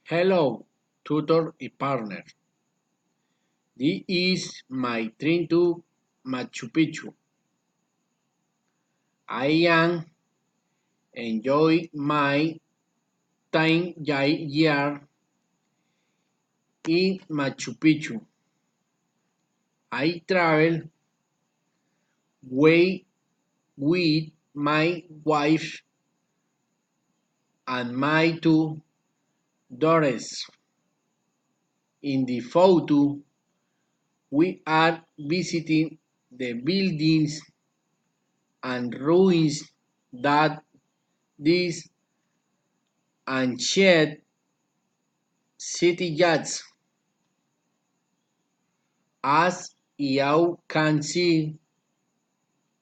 Hello, tutor y partner. This is my train to Machu Picchu. I am enjoy my time here in Machu Picchu. I travel way with my wife and my two daughters. In the photo, we are visiting the buildings and ruins that this ancient city yachts. As you can see,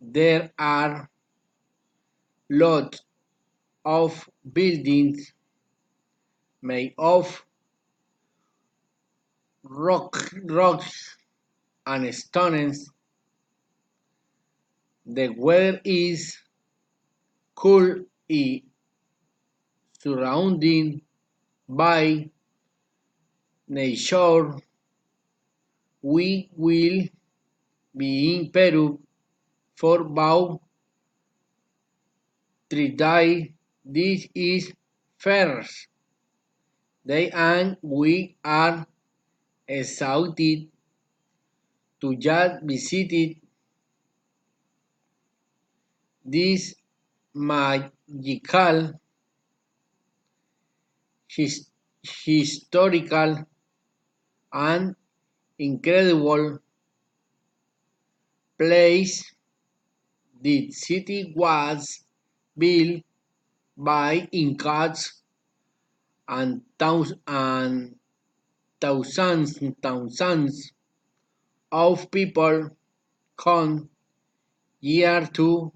there are lots of buildings made of rocks and stones. The weather is cool and surrounded by nature. We will be in Peru for about 3 days. This is first day and we are excited to just visit this magical, his- historical, and incredible place. The city was built by Incas and thousands of people come here to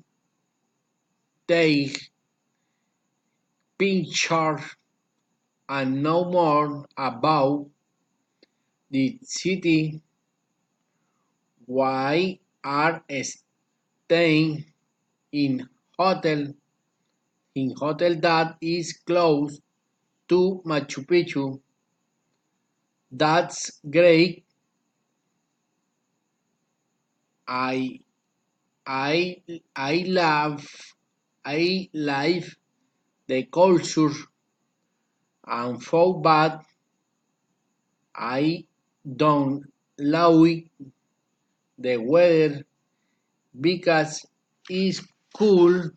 take pictures and know more about the city. Why are staying in hotel hotel that is close to Machu Picchu. That's great. I I I love I love the culture and for but I don't like the weather because it's cool.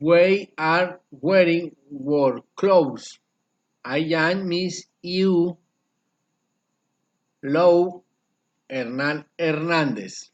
We are wearing work clothes. I am Miss you Lou Hernandez.